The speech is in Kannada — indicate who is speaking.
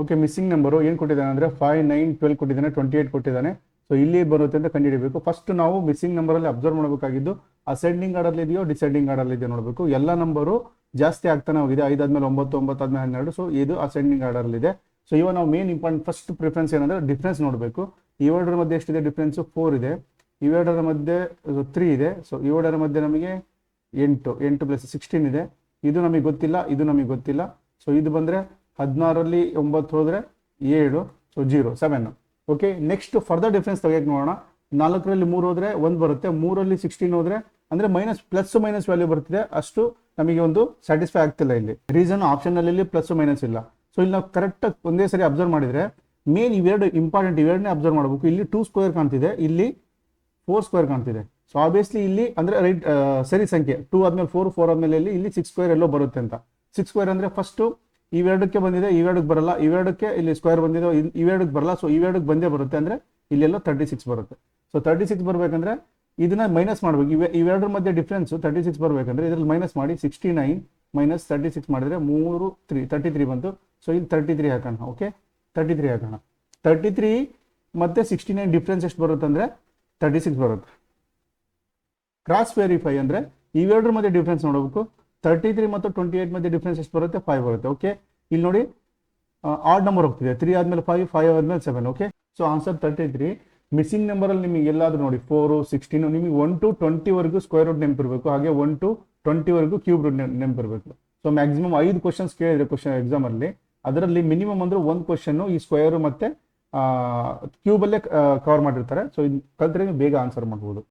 Speaker 1: ಓಕೆ, ಮಿಸ್ಸಿಂಗ್ ನಂಬರು ಏನು ಕೊಟ್ಟಿದ್ದಾನೆ ಅಂದರೆ 5, 9, 12 ಕೊಟ್ಟಿದ್ದಾನೆ, 28 ಕೊಟ್ಟಿದ್ದಾನೆ. ಸೊ ಇಲ್ಲಿ ಬರುತ್ತೆ ಅಂತ ಕಂಡುಹಿಡಬೇಕು. ಫಸ್ಟ್ ನಾವು ಮಿಸ್ಸಿಂಗ್ ನಂಬರಲ್ಲಿ ಅಬ್ಸರ್ವ್ ಮಾಡಬೇಕಾಗಿದ್ದು ಅಸೆಂಡಿಂಗ್ ಆರ್ಡರ್ ಇದೆಯೋ ಡಿಸೆಂಡಿಂಗ್ ಆರ್ಡರ್ ಇದೆಯೋ ನೋಡಬೇಕು. ಎಲ್ಲ ನಂಬರು ಜಾಸ್ತಿ ಆಗ್ತಾನೆ ಹೋಗಿದೆ, 5 ಆದ್ಮೇಲೆ 9, 9 ಆದ್ಮೇಲೆ 12. ಸೊ ಇದು ಅಸೆಂಡಿಂಗ್ ಆರ್ಡರ್ಲಿದೆ. ಸೊ ಇವಾಗ ನಾವು ಮೇನ್ ಇಂಪಾರ್ಟೆಂಟ್ ಫಸ್ಟ್ ಪ್ರಿಫರೆನ್ಸ್ ಏನಂದರೆ ಡಿಫ್ರೆನ್ಸ್ ನೋಡಬೇಕು. ಇವೆರಡರ ಮಧ್ಯೆ ಎಷ್ಟಿದೆ ಡಿಫ್ರೆನ್ಸು? 4 ಇದೆ. ಇವೆರಡರ ಮಧ್ಯೆ 3 ಇದೆ. ಸೊ ಇವೆರಡರ ಮಧ್ಯೆ ನಮಗೆ 8 ಪ್ಲಸ್ 16 ಇದೆ. ಇದು ನಮಗೆ ಗೊತ್ತಿಲ್ಲ, ಇದು ನಮಗೆ ಗೊತ್ತಿಲ್ಲ. ಸೊ ಇದು ಬಂದರೆ 16ರಲ್ಲಿ 9 ಹೋದರೆ 7, so 0, 7. Okay, next further difference ತೆಗೆಯಕ್ಕೆ ನೋಡೋಣ. 4ರಲ್ಲಿ 3 ಹೋದರೆ 1 ಬರುತ್ತೆ, 3ರಲ್ಲಿ 16 ಹೋದರೆ ಅಂದರೆ ಪ್ಲಸ್ ಮೈನಸ್ ವ್ಯಾಲ್ಯೂ ಬರ್ತಿದೆ. ಅಷ್ಟು ನಮಗೆ ಒಂದು ಸ್ಯಾಟಿಸ್ಫೈ ಆಗ್ತಿಲ್ಲ ಇಲ್ಲಿ. ರೀಸನ್ ಆಪ್ಷನಲ್ಲಿ ಪ್ಲಸ್ ಮೈನಸ್ ಇಲ್ಲ. ಸೊ ಇಲ್ಲಿ ನಾವು ಕರೆಕ್ಟಾಗಿ ಒಂದೇ ಸರಿ ಅಬ್ಸರ್ವ್ ಮಾಡಿದರೆ ಮೇನ್ ಇವೆರಡು ಇಂಪಾರ್ಟೆಂಟ್, ಇವೆರಡನ್ನೇ ಅಬ್ಸರ್ವ್ ಮಾಡಬೇಕು. ಇಲ್ಲಿ 2 ಸ್ಕ್ವೇರ್ ಕಾಣ್ತಿದೆ, ಇಲ್ಲಿ 4 ಸ್ಕ್ವೇರ್ ಕಾಣ್ತಿದೆ. ಸೊ ಆಬ್ವಿಯಸ್ಲಿ ಇಲ್ಲಿ ಅಂದರೆ ರೈಟ್ ಸರಿ ಸಂಖ್ಯೆ 2 ಆದ್ಮೇಲೆ 4, 4 ಆದ್ಮೇಲೆ ಇಲ್ಲಿ 6 ಸ್ಕ್ವೇರ್ ಎಲ್ಲೋ ಬರುತ್ತೆ ಅಂತ. 6 ಸ್ಕ್ವೇರ್ ಅಂದರೆ ಫಸ್ಟು ಇವೆರಡಕ್ಕೆ ಬಂದಿದೆ, ಇವೆರಡಕ್ಕೆ ಬರಲ್ಲ, ಇವೆರಡಕ್ಕೆ ಇಲ್ಲಿ ಸ್ಕ್ವೇರ್ ಬಂದಿದೆ, ಇವೆರಡಕ್ಕೆ ಬರಲ್ಲ. ಸೊ ಇವೆರಡಕ್ಕೆ ಬಂದೇ ಬರುತ್ತೆ ಅಂದರೆ ಇಲ್ಲೆಲ್ಲ 36 ಬರುತ್ತೆ. ಸೊ 36 ಬರಬೇಕಂದ್ರೆ ಇದನ್ನ ಮೈನಸ್ ಮಾಡಬೇಕು. ಇವೆರಡರ ಮಧ್ಯೆ ಡಿಫ್ರೆನ್ಸ್ 36 ಬರಬೇಕಂದ್ರೆ ಇದರಲ್ಲಿ ಮೈನಸ್ ಮಾಡಿ 69 ಮೈನಸ್ 36 ಮಾಡಿದ್ರೆ 33 ಬಂತು. ಸೊ ಇಲ್ಲಿ 33 ಹಾಕೋಣ. ಓಕೆ, 33 ಹಾಕೋಣ. 33 ಮತ್ತು 69 ಡಿಫ್ರೆನ್ಸ್ ಎಷ್ಟು ಬರುತ್ತೆ ಅಂದರೆ 36 ಬರುತ್ತೆ. ಕ್ರಾಸ್ ವೆರಿಫೈ ಅಂದರೆ ಇವೆರಡರ ಮಧ್ಯೆ ಡಿಫ್ರೆನ್ಸ್ ನೋಡಬೇಕು. 33 ಮತ್ತು 28 ಮಧ್ಯೆ ಡಿಫ್ರೆನ್ಸ್ ಎಷ್ಟು ಬರುತ್ತೆ? 5 ಬರುತ್ತೆ. ಓಕೆ, ಇಲ್ಲಿ ನೋಡಿ ಆಡ್ ನಂಬರ್ ಹೋಗ್ತಿದೆ. 3 ಆದ್ಮೇಲೆ 5, 5 ಆದ್ಮೇಲೆ 7. Okay, so answer 33. ಮಿಸ್ಸಿಂಗ್ ನಂಬರಲ್ಲಿ ನಿಮಗೆ ಎಲ್ಲಾದರೂ ನೋಡಿ 4, 16, ನಿಮಗೆ 1 to 20ವರೆಗೂ ಸ್ಕ್ವೇರ್ ರೂಟ್ ನೆನಪಿರಬೇಕು. ಹಾಗೆ 1 to 20ವರೆಗೂ ಕ್ಯೂಬ್ ರೂಟ್ ನೆನಪಿರಬೇಕು. ಸೊ ಮ್ಯಾಕ್ಸಿಮಮ್ 5 ಕ್ವಶನ್ಸ್ ಕೇಳಿದ್ರೆ ಎಕ್ಸಾಮಲ್ಲಿ, ಅದರಲ್ಲಿ ಮಿನಿಮಮ್ ಅಂದ್ರೆ 1 ಕ್ವಶನ್ ಈ ಸ್ಕ್ವೇರ್ ಮತ್ತೆ ಕ್ಯೂಬಲ್ಲೇ ಕವರ್ ಮಾಡಿರ್ತಾರೆ. ಸೊ ಇದು ಕಲ್ತ್ರೆ ಬೇಗ ಆನ್ಸರ್ ಮಾಡ್ಬೋದು.